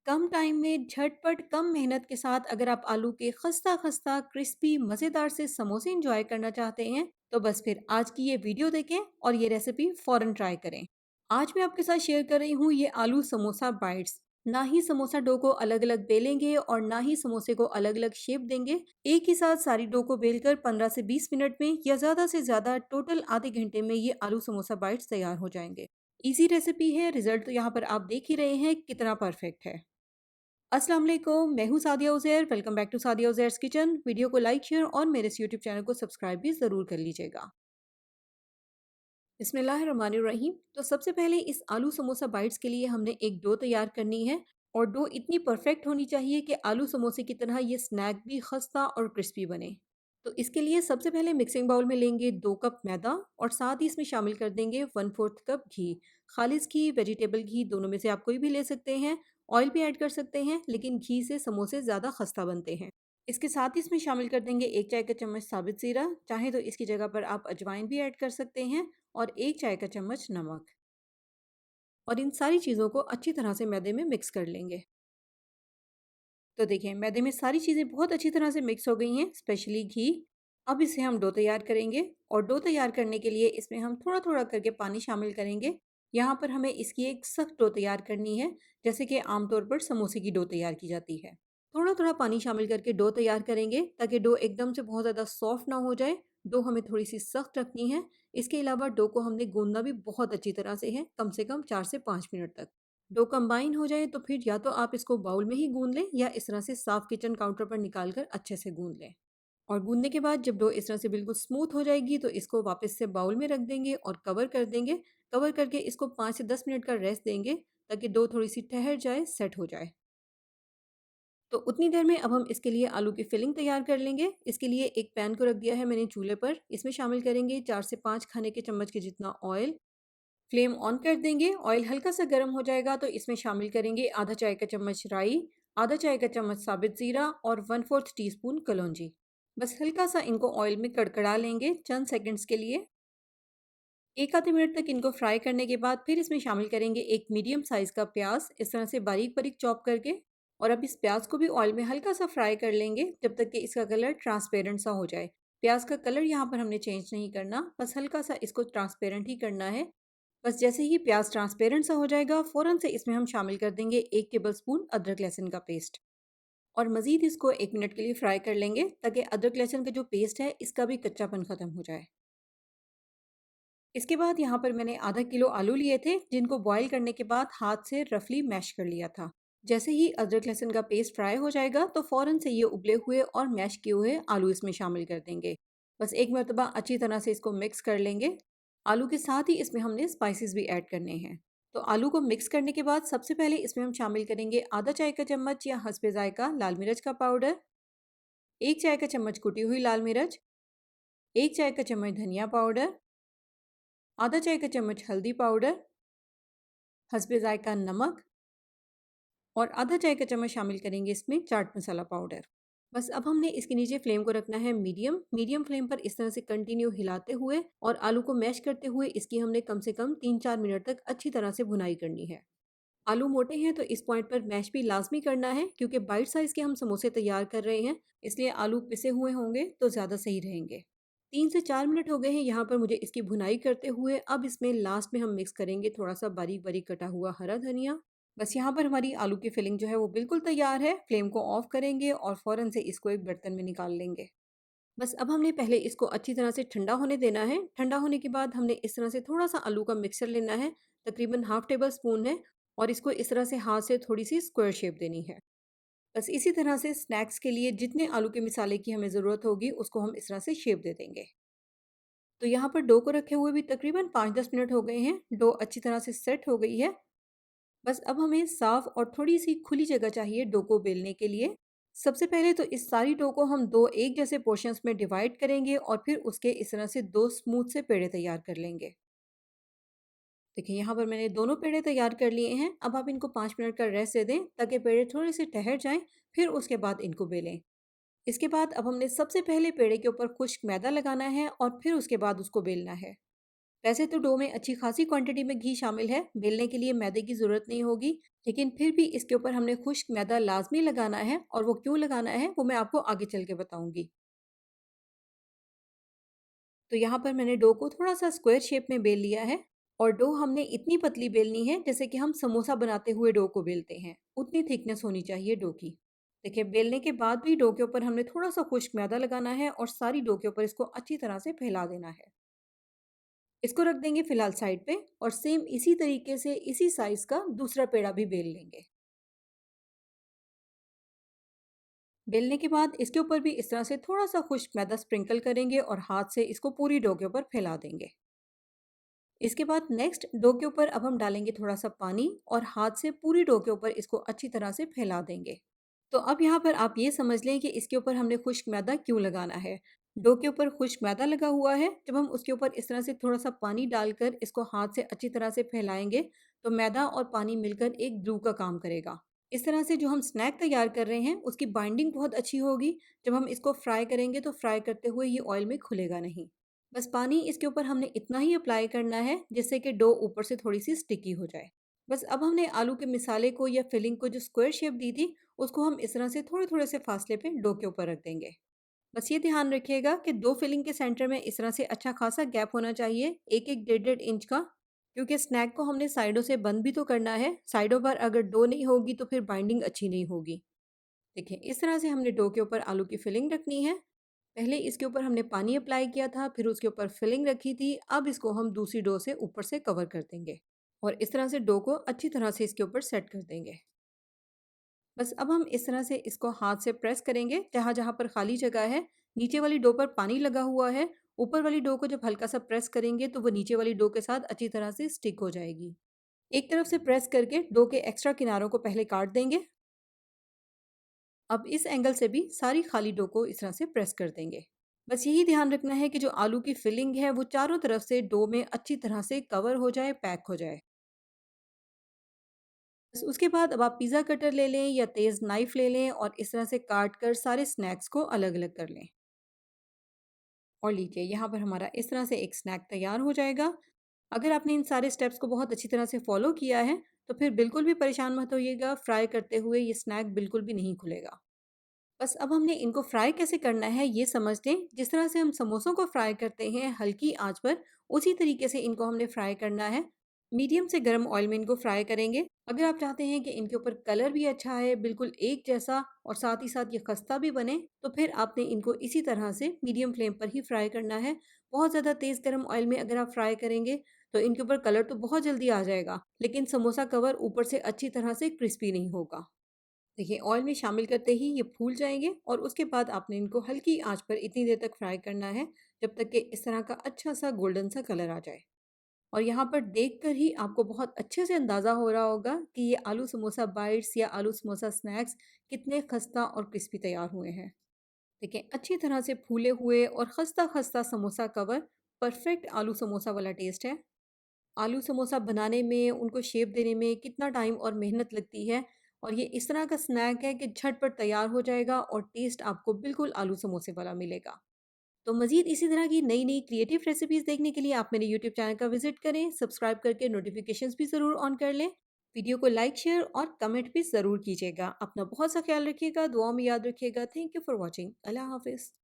कम time में झटपट कम मेहनत के साथ अगर आप आलू के खस्ता खस्ता क्रिस्पी मज़ेदार से समोसे इंजॉय करना चाहते हैं तो बस फिर आज की ये वीडियो देखें और ये रेसिपी फौरन ट्राई करें। आज मैं आपके साथ शेयर कर रही हूँ ये आलू समोसा बाइट्स। ना ही समोसा डो को अलग अलग बेलेंगे और ना ही समोसे को अलग अलग शेप देंगे। एक ही साथ सारी डो को बेलकर 15 से 20 मिनट में या ज़्यादा से ज़्यादा टोटल आधे घंटे में ये आलू समोसा बाइट्स तैयार हो जाएंगे। इजी रेसिपी है, रिजल्ट तो यहाँ पर आप देख ही रहे हैं कितना परफेक्ट है। अस्सलाम वालेकुम, मैं हूँ Sadia Uzair. Welcome back to Sadia Uzair's kitchen. Video को लाइक शेयर और मेरे इस यूट्यूब चैनल को सब्सक्राइब भी ज़रूर कर लीजिएगा। बिस्मिल्लाहिर्रहमानिर्रहीम। तो सबसे पहले इस आलू समोसा बाइट्स के लिए हमने एक डो तैयार करनी है और डो इतनी परफेक्ट होनी चाहिए कि आलू समोसे की तरह ये स्नैक भी खस्ता और क्रिस्पी बने। तो इसके लिए सबसे पहले मिक्सिंग बाउल में लेंगे 2 कप मैदा और साथ ही इसमें शामिल कर देंगे 1/4 कप घी। खालिस घी, वेजिटेबल घी, दोनों में से आप कोई भी ले सकते हैं। ऑयल भी ऐड कर सकते हैं, लेकिन घी से समोसे ज़्यादा खस्ता बनते हैं। इसके साथ ही इसमें शामिल कर देंगे 1 चाय का चम्मच साबित ज़ीरा, चाहे तो इसकी जगह पर आप अजवाइन भी ऐड कर सकते हैं, और 1 चाय का चम्मच नमक। और इन सारी चीज़ों को अच्छी तरह से मैदे में मिक्स कर लेंगे। तो देखिए, मैदे में सारी चीज़ें बहुत अच्छी तरह से मिक्स हो गई हैं, स्पेशली घी। अब इसे हम डो तैयार करेंगे और डो तैयार करने के लिए इसमें हम थोड़ा-थोड़ा करके पानी शामिल करेंगे। यहाँ पर हमें इसकी एक सख्त डो तैयार करनी है, जैसे कि आमतौर पर समोसे की डो तैयार की जाती है। थोड़ा-थोड़ा पानी शामिल करके डो तैयार करेंगे ताकि डो एकदम से बहुत ज़्यादा सॉफ्ट ना हो जाए। डो हमें थोड़ी-सी सख्त रखनी है। इसके अलावा डो को हमने गूँदना भी बहुत अच्छी तरह से कम 4 से 5 मिनट तक। डो कंबाइन हो जाए तो फिर या तो आप इसको बाउल में ही गूंद लें या इस तरह से साफ किचन काउंटर पर निकाल कर अच्छे से गूंद लें। और गूंदने के बाद जब डो इस तरह से बिल्कुल स्मूथ हो जाएगी तो इसको वापस से बाउल में रख देंगे और कवर कर देंगे। कवर करके इसको 5 से 10 मिनट का रेस्ट देंगे ताकि डो थोड़ी सी ठहर जाए, सेट हो जाए। तो उतनी देर में अब हम इसके लिए आलू की फिलिंग तैयार कर लेंगे। इसके लिए एक पैन को रख दिया है मैंने चूल्हे पर। इसमें शामिल करेंगे 4 से 5 खाने के चम्मच के जितना ऑयल। फ्लेम ऑन कर देंगे। ऑयल हल्का सा गर्म हो जाएगा तो इसमें शामिल करेंगे आधा चाय का चम्मच राई, आधा चाय का चम्मच साबित ज़ीरा और 1/4 टीस्पून कलौंजी। बस हल्का सा इनको ऑयल में कड़कड़ा लेंगे चंद सेकंड्स के लिए। एक आधे मिनट तक इनको फ्राई करने के बाद फिर इसमें शामिल करेंगे एक मीडियम साइज़ का प्याज, इस तरह से बारीक बारीक चॉप करके। और अब इस प्याज को भी ऑयल में हल्का सा फ्राई कर लेंगे जब तक कि इसका कलर ट्रांसपेरेंट सा हो जाए। प्याज का कलर यहाँ पर हमने चेंज नहीं करना, बस हल्का सा इसको ट्रांसपेरेंट ही करना है। बस जैसे ही प्याज ट्रांसपेरेंट सा हो जाएगा फ़ौरन से इसमें हम शामिल कर देंगे 1 टेबलस्पून अदरक लहसुन का पेस्ट। और मज़ीद इसको 1 मिनट के लिए फ्राई कर लेंगे ताकि अदरक लहसुन का जो पेस्ट है इसका भी कच्चापन ख़त्म हो जाए। इसके बाद यहाँ पर मैंने आधा किलो आलू लिए थे जिनको बॉईल करने के बाद हाथ से रफली मैश कर लिया था। जैसे ही अदरक लहसुन का पेस्ट फ्राई हो जाएगा तो फ़ौरन से ये उबले हुए और मैश किए हुए आलू इसमें शामिल कर देंगे। बस एक मरतबा अच्छी तरह से इसको मिक्स कर लेंगे। आलू के साथ ही इसमें हमने स्पाइसेस भी ऐड करने हैं। तो आलू को मिक्स करने के बाद सबसे पहले इसमें हम शामिल करेंगे आधा चाय का चम्मच या हस्बे जायका लाल मिर्च का पाउडर, 1 चाय का चम्मच कुटी हुई लाल मिर्च, 1 चाय का चम्मच धनिया पाउडर, आधा चाय का चम्मच हल्दी पाउडर, हस्बे जायका नमक और आधा चाय का चम्मच शामिल करेंगे इसमें चाट मसाला पाउडर। बस अब हमने इसके नीचे फ्लेम को रखना है मीडियम। मीडियम फ्लेम पर इस तरह से कंटिन्यू हिलाते हुए और आलू को मैश करते हुए इसकी हमने कम से कम 3-4 मिनट तक अच्छी तरह से भुनाई करनी है। आलू मोटे हैं तो इस पॉइंट पर मैश भी लाजमी करना है, क्योंकि बाइट साइज़ के हम समोसे तैयार कर रहे हैं, इसलिए आलू पिसे हुए होंगे तो ज़्यादा सही रहेंगे। 3 से 4 मिनट हो गए हैं यहाँ पर मुझे इसकी भुनाई करते हुए। अब इसमें लास्ट में हम मिक्स करेंगे थोड़ा सा बारीक बारीक कटा हुआ हरा धनिया। बस यहाँ पर हमारी आलू की फिलिंग जो है वो बिल्कुल तैयार है। फ्लेम को ऑफ करेंगे और फ़ौरन से इसको एक बर्तन में निकाल लेंगे। बस अब हमने पहले इसको अच्छी तरह से ठंडा होने देना है। ठंडा होने के बाद हमने इस तरह से थोड़ा सा आलू का मिक्सचर लेना है, तकरीबन हाफ टेबल स्पून है, और इसको इस तरह से हाथ से थोड़ी सी स्क्वायर शेप देनी है। बस इसी तरह से स्नैक्स के लिए जितने आलू के मिसाले की हमें ज़रूरत होगी उसको हम इस तरह से शेप दे देंगे। तो यहाँ पर डो को रखे हुए भी तकरीबन 5-10 मिनट हो गए हैं। डो अच्छी तरह से सेट हो गई है। बस अब हमें साफ़ और थोड़ी-सी खुली जगह चाहिए डो को बेलने के लिए। सबसे पहले तो इस सारी डो को हम 2 एक जैसे पोर्शंस में डिवाइड करेंगे और फिर उसके इस तरह से 2 स्मूथ से पेड़े तैयार कर लेंगे। देखिए, यहाँ पर मैंने दोनों पेड़े तैयार कर लिए हैं। अब आप इनको 5 मिनट का रेस्ट दे दें ताकि पेड़े थोड़े से ठहर जाएँ, फिर उसके बाद इनको बेलें। इसके बाद अब हमने सबसे पहले पेड़े के ऊपर खुश्क मैदा लगाना है और फिर उसके बाद उसको बेलना है। वैसे तो डो में अच्छी खासी क्वांटिटी में घी शामिल है, बेलने के लिए मैदे की ज़रूरत नहीं होगी, लेकिन फिर भी इसके ऊपर हमने खुश्क मैदा लाज़मी लगाना है और वो क्यों लगाना है, वो मैं आपको आगे चल के बताऊँगी। तो यहाँ पर मैंने डो को थोड़ा-सा स्क्वायर शेप में बेल लिया है और डो हमने इतनी पतली बेलनी है जैसे कि हम समोसा बनाते हुए डो को बेलते हैं, उतनी थिकनेस होनी चाहिए डो की। देखिए बेलने के बाद भी डो के ऊपर हमने थोड़ा-सा खुश्क मैदा लगाना है और सारी डो के ऊपर इसको अच्छी तरह से फैला देना है। इसको रख देंगे फिलहाल साइड पे और सेम इसी तरीके से इसी साइज़ का दूसरा पेड़ा भी बेल लेंगे। बेलने के बाद इसके ऊपर भी इस तरह से थोड़ा-सा खुश्क मैदा स्प्रिंकल करेंगे और हाथ से इसको पूरी डो के ऊपर फैला देंगे। इसके बाद नेक्स्ट डो के ऊपर अब हम डालेंगे थोड़ा-सा पानी और हाथ से पूरी डो के ऊपर इसको अच्छी तरह से फैला देंगे। तो अब यहाँ पर आप ये समझ लें कि इसके ऊपर हमने खुश्क मैदा क्यों लगाना है। डो के ऊपर खुश्क मैदा लगा हुआ है, जब हम उसके ऊपर इस तरह से थोड़ा-सा पानी डालकर इसको हाथ से अच्छी तरह से फैलाएँगे, तो मैदा और पानी मिलकर एक ग्लू का काम करेगा। इस तरह से जो हम स्नैक तैयार कर रहे हैं, उसकी बाइंडिंग बहुत अच्छी होगी। जब हम इसको फ्राई करेंगे, तो फ्राई करते हुए ये ऑयल में खुलेगा नहीं। बस पानी इसके ऊपर हमने इतना ही अप्लाई करना है, जिससे कि डो ऊपर से थोड़ी-सी स्टिकी हो जाए। बस अब हमने आलू के मिसाले को या फिलिंग को जो स्क्वायर शेप दी थी, उसको हम इस तरह से थोड़े-थोड़े से फासले पे डो के ऊपर रख देंगे। बस ये ध्यान रखिएगा कि 2 फिलिंग के सेंटर में इस तरह से अच्छा खासा गैप होना चाहिए, 1-1 डेढ़-डेढ़ इंच का, क्योंकि स्नैक को हमने साइडों से बंद भी तो करना है। साइडों पर अगर डो नहीं होगी तो फिर बाइंडिंग अच्छी नहीं होगी। देखिए, इस तरह से हमने डो के ऊपर आलू की फिलिंग रखनी है। पहले इसके ऊपर हमने पानी अप्लाई किया था, फिर उसके ऊपर फिलिंग रखी थी। अब इसको हम दूसरी डो से ऊपर से कवर कर देंगे और इस तरह से डो को अच्छी तरह से इसके ऊपर सेट कर देंगे। बस अब हम इस तरह से इसको हाथ से प्रेस करेंगे जहाँ-जहाँ पर खाली जगह है। नीचे वाली डो पर पानी लगा हुआ है, ऊपर वाली डो को जब हल्का सा प्रेस करेंगे तो वो नीचे वाली डो के साथ अच्छी तरह से स्टिक हो जाएगी। एक तरफ से प्रेस करके डो के एक्स्ट्रा किनारों को पहले काट देंगे। अब इस एंगल से भी सारी खाली डो को इस तरह से प्रेस कर देंगे। बस यही ध्यान रखना है कि जो आलू की फिलिंग है वो चारों तरफ से डो में अच्छी तरह से कवर हो जाए, पैक हो जाए। बस उसके बाद अब आप पिज़्ज़ा कटर ले लें या तेज़ नाइफ़ ले लें और इस तरह से काट कर सारे स्नैक्स को अलग-अलग कर लें। और लीजिए यहाँ पर हमारा इस तरह से एक स्नैक तैयार हो जाएगा। अगर आपने इन सारे स्टेप्स को बहुत अच्छी तरह से फ़ॉलो किया है, तो फिर बिल्कुल भी परेशान मत होइएगा, फ्राई करते हुए ये स्नैक बिल्कुल भी नहीं खुलेगा। बस अब हमने इनको फ्राई कैसे करना है ये समझ लें। जिस तरह से हम समोसों को फ्राई करते हैं हल्की आंच पर, उसी तरीके से इनको हमने फ्राई करना है। मीडियम से गर्म ऑयल में इनको फ्राई करेंगे। अगर आप चाहते हैं कि इनके ऊपर कलर भी अच्छा है, बिल्कुल एक जैसा, और साथ ही साथ ये खस्ता भी बने, तो फिर आपने इनको इसी तरह से मीडियम फ्लेम पर ही फ्राई करना है। बहुत ज़्यादा तेज़ गर्म ऑयल में अगर आप फ्राई करेंगे, तो इनके ऊपर कलर तो बहुत जल्दी आ जाएगा, लेकिन समोसा कवर ऊपर से अच्छी तरह से क्रिस्पी नहीं होगा। देखिए ऑयल में शामिल करते ही ये फूल जाएँगे और उसके बाद आपने इनको हल्की आँच पर इतनी देर तक फ्राई करना है, जब तक कि इस तरह का अच्छा-सा गोल्डन सा कलर आ जाए। और यहाँ पर देखकर ही आपको बहुत अच्छे से अंदाज़ा हो रहा होगा कि ये आलू समोसा बाइट्स या आलू समोसा स्नैक्स कितने खस्ता और क्रिस्पी तैयार हुए हैं। देखिए अच्छी तरह से फूले हुए और खस्ता-खस्ता समोसा कवर परफेक्ट आलू समोसा वाला टेस्ट है। आलू समोसा बनाने में, उनको शेप देने में कितना टाइम और मेहनत लगती है, और ये इस तरह का स्नैक है कि झटपट तैयार हो जाएगा और टेस्ट आपको बिल्कुल आलू समोसे वाला मिलेगा। तो मज़ीद इसी तरह की नई-नई क्रिएटिव रेसिपीज़ देखने के लिए आप मेरे यूट्यूब चैनल का विज़िट करें, सब्सक्राइब करके नोटिफ़िकेशंस भी ज़रूर ऑन कर लें। वीडियो को लाइक, शेयर और कमेंट भी ज़रूर कीजिएगा। अपना बहुत सा ख्याल रखिएगा, दुआओं में याद रखिएगा। Thank you for watching. अल्लाह हाफ़िज़।